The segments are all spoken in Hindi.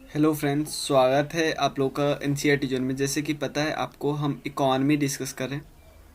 हेलो फ्रेंड्स, स्वागत है आप लोग का एनसीईआरटी जोन में। जैसे कि पता है आपको, हम इकॉनमी डिस्कस कर रहे हैं।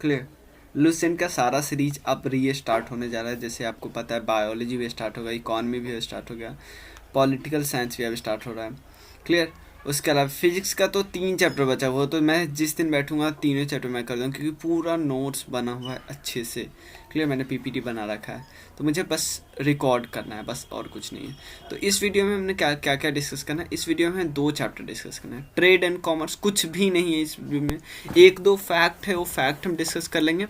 क्लियर। लुसेंट का सारा सीरीज अब री स्टार्ट होने जा रहा है। जैसे आपको पता है, बायोलॉजी भी स्टार्ट हो गया, इकॉनमी भी स्टार्ट हो गया, पॉलिटिकल साइंस भी अब स्टार्ट हो रहा है। क्लियर। उसके अलावा फिजिक्स का तो 3 चैप्टर बचा, वो तो मैं जिस दिन बैठूंगा तीनों चैप्टर मैं कर दूँगा, क्योंकि पूरा नोट्स बना हुआ है अच्छे से। क्लियर। मैंने पीपीटी बना रखा है, तो मुझे बस रिकॉर्ड करना है, बस और कुछ नहीं है। तो इस वीडियो में हमने क्या क्या क्या डिस्कस करना है। इस वीडियो में हमें 2 चैप्टर डिस्कस करना है। ट्रेड एंड कॉमर्स कुछ भी नहीं है इस वीडियो में, 1-2 फैक्ट है, वो फैक्ट हम डिस्कस कर लेंगे।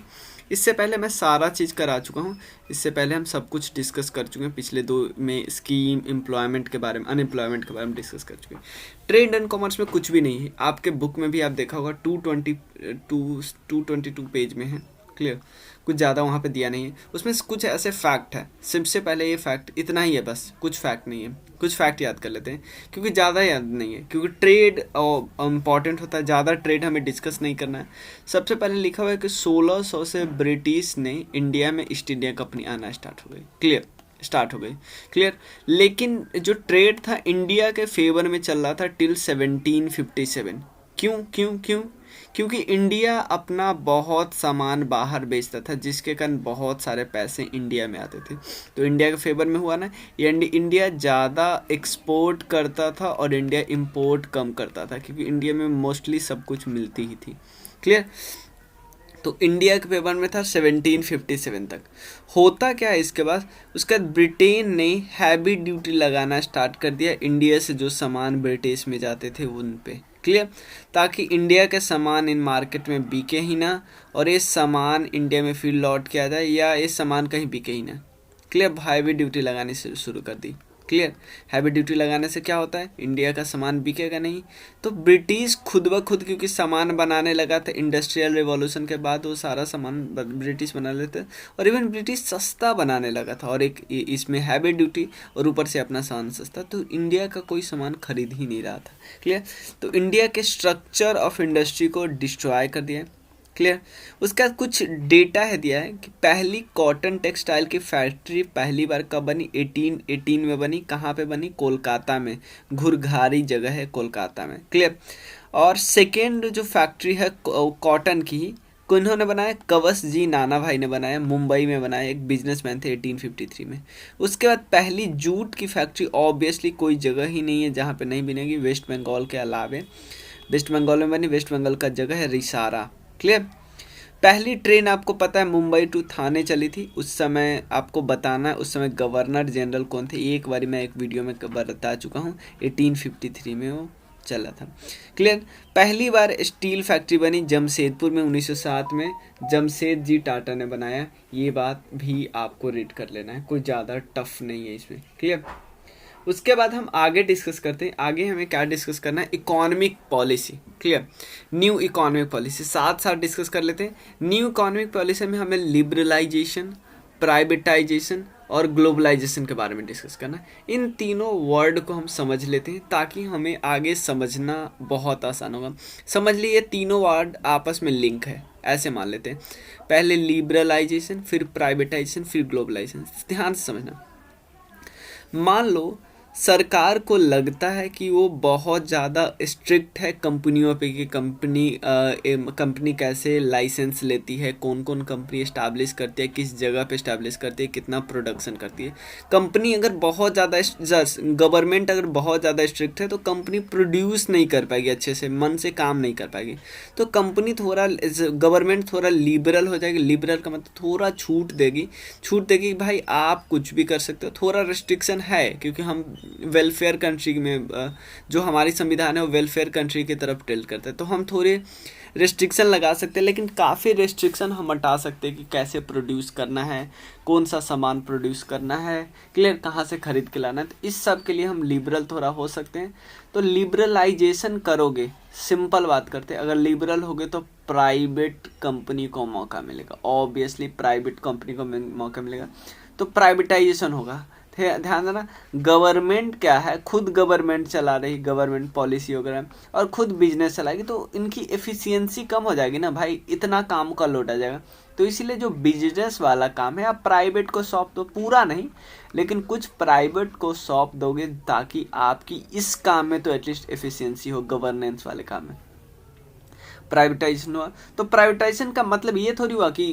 इससे पहले मैं सारा चीज़ करा चुका हूँ। इससे पहले हम सब कुछ डिस्कस कर चुके हैं। पिछले 2 में स्कीम, एम्प्लॉयमेंट के बारे में, अनएम्प्लॉयमेंट के बारे में डिस्कस कर चुके हैं। ट्रेड एंड कॉमर्स में कुछ भी नहीं है। आपके बुक में भी आप देखा होगा 222 पेज में है। क्लियर। कुछ ज़्यादा वहाँ पे दिया नहीं है। उसमें कुछ ऐसे फैक्ट है। सबसे पहले ये फैक्ट इतना ही है, बस कुछ फैक्ट नहीं है। कुछ फैक्ट याद कर लेते हैं, क्योंकि ज़्यादा याद नहीं है, क्योंकि ट्रेड इम्पॉर्टेंट होता है। ज़्यादा ट्रेड हमें डिस्कस नहीं करना है। सबसे पहले लिखा हुआ है कि 1600 से ब्रिटिश ने इंडिया में ईस्ट इंडिया कंपनी आना स्टार्ट हो गई। क्लियर। स्टार्ट हो गई। क्लियर। लेकिन जो ट्रेड था इंडिया के फेवर में चल रहा था टिल 1757। क्यों क्यों क्यों? क्योंकि इंडिया अपना बहुत सामान बाहर बेचता था, जिसके कारण बहुत सारे पैसे इंडिया में आते थे। तो इंडिया के फेवर में हुआ ना, ये इंडिया ज़्यादा एक्सपोर्ट करता था और इंडिया इंपोर्ट कम करता था, क्योंकि इंडिया में मोस्टली सब कुछ मिलती ही थी। क्लियर। तो इंडिया के पेपर में था 1757 तक। होता क्या है इसके बाद, उसके बाद ब्रिटेन ने हैवी ड्यूटी लगाना स्टार्ट कर दिया इंडिया से जो सामान ब्रिटिश में जाते थे उन पे। क्लियर। ताकि इंडिया के सामान इन मार्केट में बिके ही ना, और ये सामान इंडिया में फिर लौट के आ जाए, या ये सामान कहीं बिके ही ना। क्लियर। हैवी ड्यूटी लगानी शुरू कर दी। क्लियर। हैवी ड्यूटी लगाने से क्या होता है, इंडिया का सामान बिकेगा नहीं। तो ब्रिटिश खुद ब खुद, क्योंकि सामान बनाने लगा था इंडस्ट्रियल रिवॉल्यूशन के बाद, वो सारा सामान ब्रिटिश बना लेते, और इवन ब्रिटिश सस्ता बनाने लगा था, और एक इसमें हैवी ड्यूटी और ऊपर से अपना सामान सस्ता, तो इंडिया का कोई सामान खरीद ही नहीं रहा था। क्लियर। तो इंडिया के स्ट्रक्चर ऑफ इंडस्ट्री को डिस्ट्रॉय कर दिया। क्लियर। उसका कुछ डेटा है दिया है कि पहली कॉटन टेक्सटाइल की फैक्ट्री पहली बार कब बनी, 1818 में बनी। कहाँ पे बनी? कोलकाता में। घुरघारी जगह है कोलकाता में। क्लियर। और सेकेंड जो फैक्ट्री है कॉटन की, इन्होंने बनाया, कवस जी नाना भाई ने बनाया, मुंबई में बनाया, एक बिजनेसमैन थे 1853 में। उसके बाद पहली जूट की फैक्ट्री, ऑब्वियसली कोई जगह ही नहीं है जहाँ पे नहीं बनेगी, वेस्ट बंगाल के अलावे। वेस्ट बंगाल में बनी, वेस्ट बंगाल का जगह है रिसारा। क्लियर। पहली ट्रेन आपको पता है मुंबई टू थाने चली थी। उस समय आपको बताना है उस समय गवर्नर जनरल कौन थे, एक बार मैं एक वीडियो में बता चुका हूँ। 1853 में वो चला था। क्लियर। पहली बार स्टील फैक्ट्री बनी जमशेदपुर में 1907 में, जमशेद जी टाटा ने बनाया। ये बात भी आपको रीड कर लेना है, कोई ज़्यादा टफ नहीं है इसमें। क्लियर। उसके बाद हम आगे डिस्कस करते हैं। आगे हमें क्या डिस्कस करना है, economic policy. Clear. New economic policy साथ साथ डिस्कस कर लेते हैं। न्यू इकोनॉमिक पॉलिसी में हमें लिबरलाइजेशन, प्राइवेटाइजेशन और ग्लोबलाइजेशन के बारे में डिस्कस करना है। इन तीनों वर्ड को हम समझ लेते हैं, ताकि हमें आगे समझना बहुत आसान होगा। समझ लिए, ये तीनों वर्ड आपस में लिंक है, ऐसे मान लेते हैं। पहले लिबरलाइजेशन, फिर प्राइवेटाइजेशन, फिर ग्लोबलाइजेशन। ध्यान से समझना। मान लो सरकार को लगता है कि वो बहुत ज़्यादा स्ट्रिक्ट है कंपनियों पे, कि कंपनी कैसे लाइसेंस लेती है, कौन कौन कंपनी इस्टेब्लिश करती है, किस जगह पे इस्टेब्लिश करती है, कितना प्रोडक्शन करती है। कंपनी अगर बहुत ज़्यादा, गवर्नमेंट अगर बहुत ज़्यादा स्ट्रिक्ट है, तो कंपनी प्रोड्यूस नहीं कर पाएगी अच्छे से, मन से काम नहीं कर पाएगी। तो कंपनी थोड़ा, गवर्नमेंट थोड़ा लिबरल हो जाएगी। लिबरल का मतलब थोड़ा छूट देगी कि भाई आप कुछ भी कर सकते हो। थोड़ा रिस्ट्रिक्शन है, क्योंकि हम वेलफेयर कंट्री में, जो हमारी संविधान है वो वेलफेयर कंट्री की तरफ टिल्ट करता है, तो हम थोड़े रिस्ट्रिक्शन लगा सकते हैं। लेकिन काफ़ी रिस्ट्रिक्शन हम हटा सकते हैं कि कैसे प्रोड्यूस करना है, कौन सा सामान प्रोड्यूस करना है, क्लियर, कहाँ से खरीद के लाना है। तो इस सब के लिए हम लिबरल थोड़ा हो सकते हैं। तो लिबरलाइजेशन करोगे, सिंपल बात करते हैं, अगर लिबरल होगे तो प्राइवेट कंपनी को मौका मिलेगा। ऑब्वियसली प्राइवेट कंपनी को मौका मिलेगा, तो प्राइवेटाइजेशन होगा। ध्यान देना, गवर्नमेंट क्या है, खुद गवर्नमेंट चला रही, गवर्नमेंट पॉलिसी वगैरह, और खुद बिजनेस चलाएगी, तो इनकी एफिशिएंसी कम हो जाएगी ना भाई, इतना काम का लोड आ जाएगा। तो इसीलिए जो बिजनेस वाला काम है आप प्राइवेट को सौंप दो, पूरा नहीं लेकिन कुछ प्राइवेट को सौंप दोगे ताकि आपकी इस काम में तो एटलीस्ट एफिशिएंसी हो, गवर्नेंस वाले काम में। प्राइवेटाइजेशन हुआ तो प्राइवेटाइजेशन का मतलब ये थोड़ी हुआ कि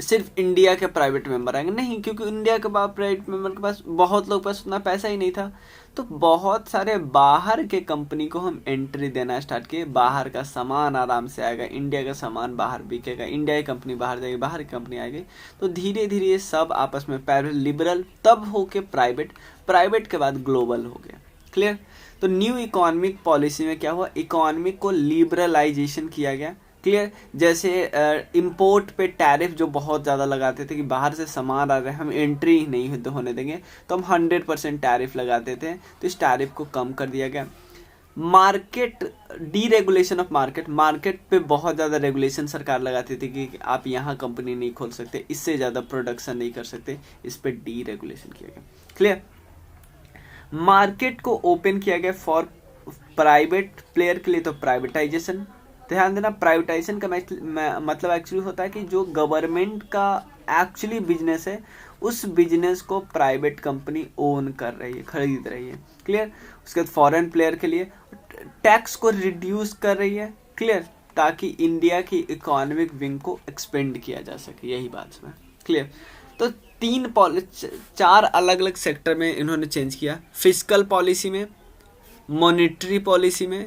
सिर्फ इंडिया के प्राइवेट मेंबर आएंगे, नहीं, क्योंकि इंडिया के प्राइवेट मेंबर के पास बहुत लोग पास उतना पैसा ही नहीं था, तो बहुत सारे बाहर के कंपनी को हम एंट्री देना स्टार्ट किए। बाहर का सामान आराम से आएगा, इंडिया का सामान बाहर बिकेगा, इंडिया की कंपनी बाहर जाएगी, बाहर की कंपनी आएगी, तो धीरे धीरे ये सब आपस में पहले लिबरल तब होके प्राइवेट, प्राइवेट के बाद ग्लोबल हो गया। क्लियर। तो न्यू इकोनॉमिक पॉलिसी में क्या हुआ, इकोनॉमिक को लिबरलाइजेशन किया गया। क्लियर। जैसे इंपोर्ट पे टैरिफ जो बहुत ज़्यादा लगाते थे कि बाहर से सामान आ रहे हैं हम एंट्री ही नहीं होने देंगे, तो हम 100% टैरिफ लगाते थे, तो इस टैरिफ को कम कर दिया गया। Market deregulation of market, market पे बहुत ज़्यादा रेगुलेशन सरकार लगाती थी कि आप यहाँ कंपनी नहीं खोल सकते, इससे ज़्यादा प्रोडक्शन नहीं कर सकते, इस पर डीरेगुलेशन किया गया। क्लियर। मार्केट को ओपन किया गया फॉर प्राइवेट प्लेयर के लिए, तो प्राइवेटाइजेशन। ध्यान देना, प्राइवेटाइजेशन का मतलब एक्चुअली होता है कि जो गवर्नमेंट का एक्चुअली बिजनेस है उस बिजनेस को प्राइवेट कंपनी ओन कर रही है, खरीद रही है। क्लियर। उसके बाद फॉरेन प्लेयर के लिए टैक्स को रिड्यूस कर रही है। क्लियर। ताकि इंडिया की इकोनॉमिक विंग को एक्सपेंड किया जा सके, यही बात में। क्लियर। तो 4 अलग अलग सेक्टर में इन्होंने चेंज किया, फिस्कल पॉलिसी में, मॉनेटरी पॉलिसी में,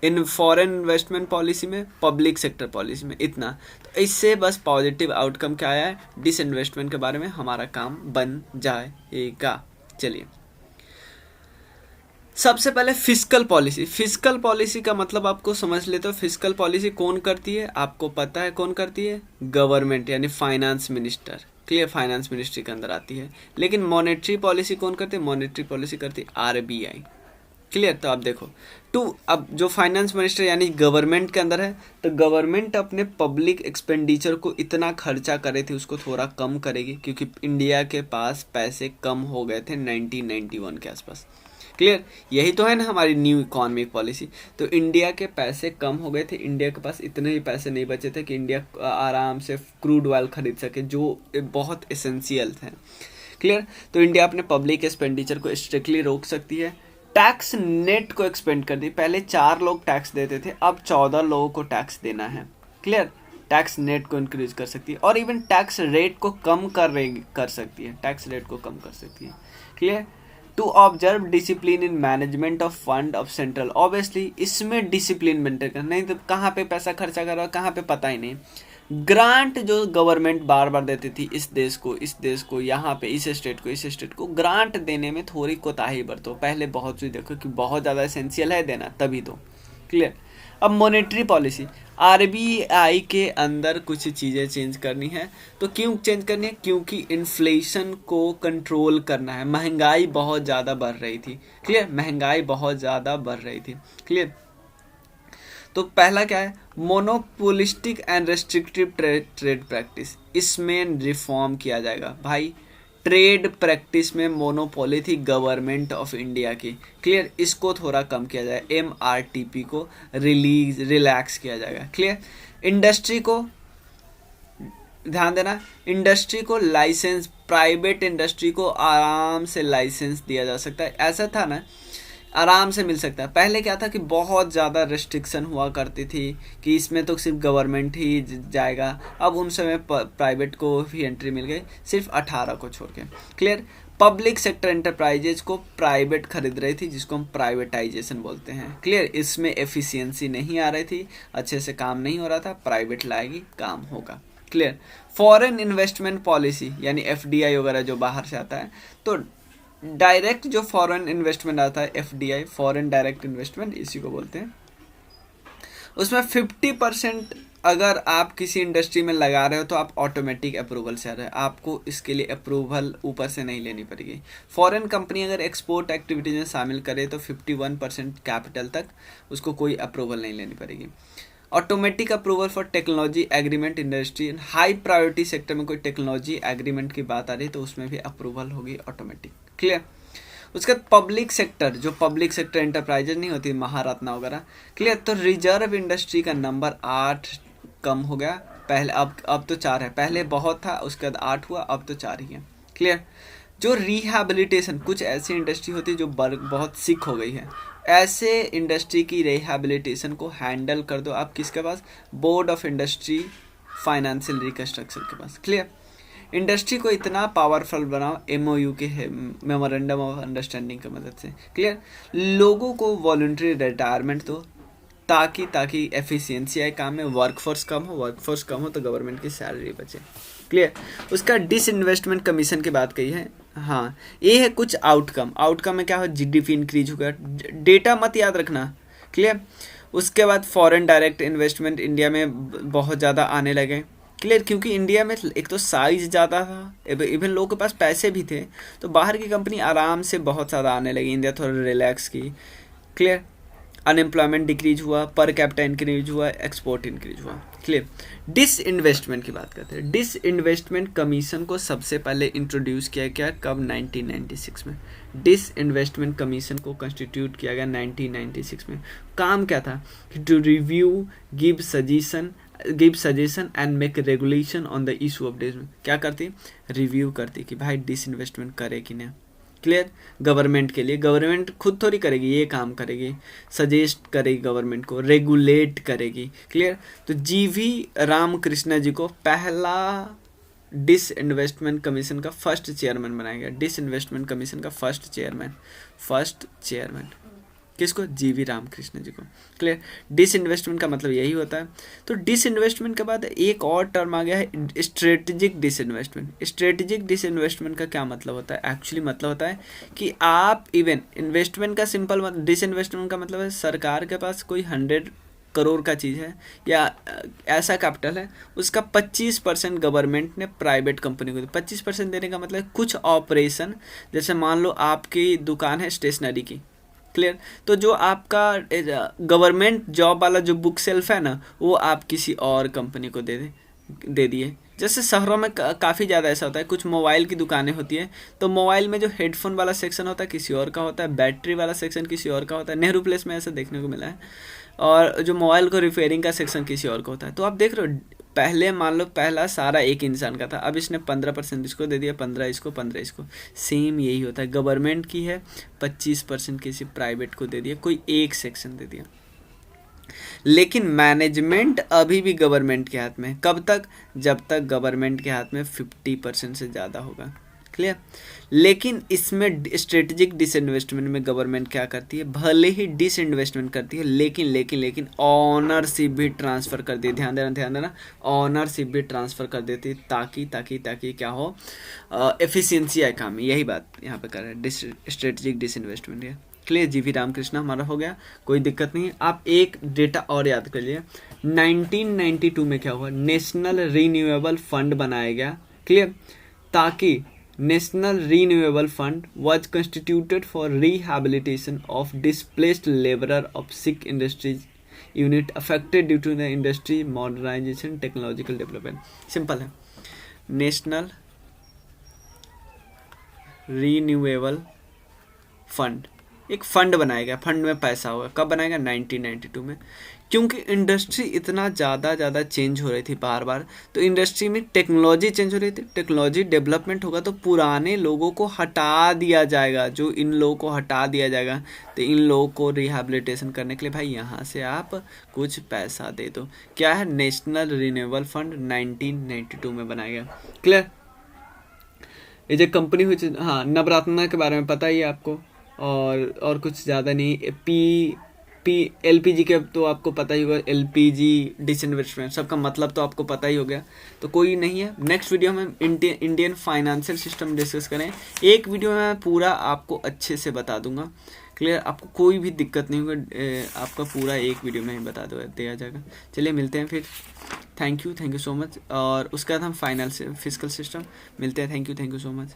इन फॉरेन इन्वेस्टमेंट पॉलिसी में, पब्लिक सेक्टर पॉलिसी में, इतना। तो इससे बस पॉजिटिव आउटकम क्या आया है, डिसइन्वेस्टमेंट के बारे में हमारा काम बन जाएगा। चलिए, सबसे पहले फिस्कल पॉलिसी। फिस्कल पॉलिसी का मतलब आपको समझ लेते हो, फिस्कल पॉलिसी कौन करती है, आपको पता है कौन करती है, गवर्नमेंट यानी finance minister. Clear. Finance ministry के अंदर आती है। लेकिन मॉनेटरी पॉलिसी कौन करती है, मॉनेटरी पॉलिसी करती है आरबीआई। क्लियर। तो आप देखो अब जो फाइनेंस मिनिस्टर यानी गवर्नमेंट के अंदर है, तो गवर्नमेंट अपने पब्लिक एक्सपेंडिचर को इतना खर्चा करे थे उसको थोड़ा कम करेगी, क्योंकि इंडिया के पास पैसे कम हो गए थे 1991 के आसपास। क्लियर। यही तो है ना हमारी न्यू इकोनॉमिक पॉलिसी। तो इंडिया के पैसे कम हो गए थे, इंडिया के पास इतने ही पैसे नहीं बचे थे कि इंडिया आराम से क्रूड ऑयल खरीद सके, जो बहुत एसेंशियल थे। क्लियर। तो इंडिया अपने पब्लिक एक्सपेंडिचर को स्ट्रिक्टली रोक सकती है। टैक्स नेट को एक्सपेंड कर दी, पहले 4 लोग टैक्स देते थे, अब 14 लोगों को टैक्स देना है। क्लियर। टैक्स नेट को इंक्रीज कर सकती है और इवन टैक्स रेट को कम कर सकती है, टैक्स रेट को कम कर सकती है। Clear. To observe discipline in management of fund of central, obviously इसमें डिसिप्लिन मेंटेन करना, नहीं तो कहाँ पे पैसा खर्चा कर रहा है कहाँ पे पता ही नहीं। ग्रांट जो गवर्नमेंट बार बार देती थी, इस देश को, यहाँ पे इस स्टेट को ग्रांट देने में थोड़ी कोताही बरतो। पहले बहुत सी देखो कि बहुत ज़्यादा एसेंशियल है देना, तभी तो। क्लियर। अब मॉनेटरी पॉलिसी, आरबीआई के अंदर कुछ चीज़ें चेंज करनी है। तो क्यों चेंज करनी है, क्योंकि इन्फ्लेशन को कंट्रोल करना है, महंगाई बहुत ज़्यादा बढ़ रही थी। क्लियर। महंगाई बहुत ज़्यादा बढ़ रही थी। क्लियर। तो पहला क्या है, monopolistic and restrictive trade practice, इसमें रिफॉर्म किया जाएगा। भाई ट्रेड प्रैक्टिस में मोनोपोली थी गवर्नमेंट ऑफ इंडिया की। क्लियर। इसको थोड़ा कम किया जाए, एमआरटीपी को रिलैक्स किया जाएगा। क्लियर। इंडस्ट्री को ध्यान देना, इंडस्ट्री को लाइसेंस, प्राइवेट इंडस्ट्री को आराम से लाइसेंस दिया जा सकता है। ऐसा था ना, आराम से मिल सकता है। पहले क्या था कि बहुत ज़्यादा रेस्ट्रिक्शन हुआ करती थी कि इसमें तो सिर्फ गवर्नमेंट ही जाएगा, अब उन समय प्राइवेट को भी एंट्री मिल गई, सिर्फ 18 को छोड़ के। क्लियर। पब्लिक सेक्टर एंटरप्राइजेज को प्राइवेट खरीद रही थी, जिसको हम प्राइवेटाइजेशन बोलते हैं। क्लियर। इसमें एफिशिएंसी नहीं आ रही थी, अच्छे से काम नहीं हो रहा था, प्राइवेट लाएगी काम होगा। क्लियर। फॉरेन इन्वेस्टमेंट पॉलिसी यानी एफडीआई वगैरह जो बाहर से आता है, तो डायरेक्ट जो फॉरेन इन्वेस्टमेंट आता है एफडीआई, फॉरेन डायरेक्ट इन्वेस्टमेंट इसी को बोलते हैं, उसमें 50% अगर आप किसी इंडस्ट्री में लगा रहे हो तो आप ऑटोमेटिक अप्रूवल से आ रहे हैं, आपको इसके लिए अप्रूवल ऊपर से नहीं लेनी पड़ेगी। फॉरेन कंपनी अगर एक्सपोर्ट एक्टिविटीज में शामिल करे तो 51% कैपिटल तक उसको कोई अप्रूवल नहीं लेनी पड़ेगी। Automatic approval for technology agreement industry, high priority sector में कोई टेक्नोलॉजी एग्रीमेंट की बात आ रही है तो उसमें भी अप्रूवल होगी ऑटोमेटिक। क्लियर। उसके बाद पब्लिक सेक्टर, जो पब्लिक सेक्टर एंटरप्राइजेज नहीं होती महारत्ना वगैरह। क्लियर। तो रिजर्व इंडस्ट्री का नंबर 8 कम हो गया, पहले अब तो 4 है, पहले बहुत था, उसके बाद 8 हुआ, अब तो 4 ही है। क्लियर। जो रिहैबिलिटेशन, कुछ ऐसी इंडस्ट्री होती है जो बहुत सिक हो गई है, ऐसे इंडस्ट्री की रिहैबिलिटेशन को हैंडल कर दो आप किसके पास, board of industry financial reconstruction के पास। क्लियर। इंडस्ट्री को इतना पावरफुल बनाओ MOU के मेमोरेंडम ऑफ अंडरस्टैंडिंग की मदद से। क्लियर। लोगों को वॉलंटरी रिटायरमेंट दो ताकि एफिशिएंसी आए काम में, वर्कफोर्स कम हो तो गवर्नमेंट की सैलरी बचे। क्लियर। उसका डिसइन्वेस्टमेंट कमीशन की बात कही है। हाँ, ये है कुछ आउटकम में क्या हो, GDP इंक्रीज होगा, डेटा मत याद रखना। क्लियर। उसके बाद फॉरेन डायरेक्ट इन्वेस्टमेंट इंडिया में बहुत ज़्यादा आने लगे। क्लियर। क्योंकि इंडिया में एक तो साइज ज़्यादा था, इवन लोगों के पास पैसे भी थे, तो बाहर की कंपनी आराम से बहुत ज़्यादा आने लगी, इंडिया थोड़ा रिलैक्स की। क्लियर। अनएम्प्लॉयमेंट डिक्रीज हुआ, पर कैपिटा इंक्रीज हुआ, एक्सपोर्ट इंक्रीज हुआ। क्लियर। डिसइन्वेस्टमेंट की बात करते हैं। डिसइन्वेस्टमेंट कमीशन को सबसे पहले इंट्रोड्यूस किया गया कब, 1996 में। डिसइन्वेस्टमेंट कमीशन को कंस्टिट्यूट किया गया 1996 में। काम क्या था, to review, give suggestion and make regulation on the issue of डिस। क्या करती, रिव्यू करती कि भाई डिसइन्वेस्टमेंट करे कि नहीं। क्लियर। गवर्नमेंट के लिए, गवर्नमेंट खुद थोड़ी करेगी, ये काम करेगी, सजेस्ट करेगी गवर्नमेंट को, रेगुलेट करेगी। क्लियर। तो GV रामकृष्ण जी को पहला डिसइन्वेस्टमेंट कमीशन का फर्स्ट चेयरमैन बनाया गया। डिसइन्वेस्टमेंट कमीशन का फर्स्ट चेयरमैन किसको, GV रामकृष्ण जी को। क्लियर। डिसइन्वेस्टमेंट का मतलब यही होता है। तो डिसइन्वेस्टमेंट के बाद एक और टर्म आ गया है, स्ट्रेटेजिक डिसइन्वेस्टमेंट। स्ट्रेटेजिक डिसइन्वेस्टमेंट का क्या मतलब होता है, एक्चुअली मतलब होता है कि आप इवन इन्वेस्टमेंट का सिंपल डिसइन्वेस्टमेंट का मतलब है सरकार के पास कोई 100 करोड़ का चीज़ है या ऐसा कैपिटल है, उसका 25% गवर्नमेंट ने प्राइवेट कंपनी को 25% देने का मतलब कुछ ऑपरेशन, जैसे मान लो आपकी दुकान है स्टेशनरी की। क्लियर। तो जो आपका गवर्नमेंट जॉब वाला जो बुक सेल्फ है ना, वो आप किसी और कंपनी को दे दिए। जैसे शहरों में काफ़ी ज़्यादा ऐसा होता है, कुछ मोबाइल की दुकानें होती हैं, तो मोबाइल में जो हेडफोन वाला सेक्शन होता है किसी और का होता है, बैटरी वाला सेक्शन किसी और का होता है, नेहरू प्लेस में ऐसा देखने को मिला है, और जो मोबाइल को रिपेयरिंग का सेक्शन किसी और का होता है। तो आप देख रहे हो, पहले मान लो पहला सारा एक इंसान का था, अब इसने 15% इसको दे दिया, 15 इसको, 15 इसको। सेम यही होता है, गवर्नमेंट की है 25% किसी प्राइवेट को दे दिया, कोई एक सेक्शन दे दिया। लेकिन मैनेजमेंट अभी भी गवर्नमेंट के हाथ में है। कब तक, जब तक गवर्नमेंट के हाथ में 50% से ज़्यादा होगा। क्लियर। लेकिन इसमें स्ट्रेटेजिक डिसइन्वेस्टमेंट में गवर्नमेंट क्या करती है, भले ही डिसइन्वेस्टमेंट करती है, लेकिन ऑनरशिप भी ट्रांसफ़र कर दी। ध्यान देना, ऑनरशिप भी ट्रांसफ़र कर देती है ताकि क्या हो, एफिशिएंसी आए काम में। यही बात यहाँ पे कर रहे हैं, स्ट्रेटेजिक डिसइन्वेस्टमेंट है। क्लियर। GV रामकृष्ण हमारा हो गया, कोई दिक्कत नहीं है। आप एक डेटा और याद कर लिए, 1992 में क्या हुआ, नेशनल रीन्यूएबल फंड बनाया गया। क्लियर। ताकि national renewable fund was constituted for rehabilitation of displaced laborer of sick industries unit affected due to the industry modernization technological development। Simple है, नेशनल रीन्यूएबल फंड, एक फंड बनाया गया, फंड में पैसा होगा। कब बनाया गया, 1992 में। क्योंकि इंडस्ट्री इतना ज़्यादा चेंज हो रही थी बार, तो इंडस्ट्री में टेक्नोलॉजी चेंज हो रही थी, टेक्नोलॉजी डेवलपमेंट होगा तो पुराने लोगों को हटा दिया जाएगा। जो इन लोगों को हटा दिया जाएगा, तो इन लोगों को रिहैबिलिटेशन करने के लिए भाई यहाँ से आप कुछ पैसा दे दो। क्या है, नेशनल रिन्यूएबल फंड 1992 में बनाया गया। क्लियर। ये जो कंपनी हुई, हाँ, नवरत्ना के बारे में पता ही है आपको, और कुछ ज़्यादा नहीं। LPG के तो आपको पता ही होगा, LPG डिसइन्वेस्टमेंट, सबका मतलब तो आपको पता ही हो गया, तो कोई नहीं है। नेक्स्ट वीडियो में इंडियन फाइनेंशियल सिस्टम डिस्कस करें। एक वीडियो में मैं पूरा आपको अच्छे से बता दूंगा। क्लियर। आपको कोई भी दिक्कत नहीं होगा, आपका पूरा एक वीडियो में ही बता दिया जाएगा। चलिए मिलते हैं फिर। Thank you so much. और उसके बाद हम फाइनल फिस्कल सिस्टम मिलते हैं। Thank you so much.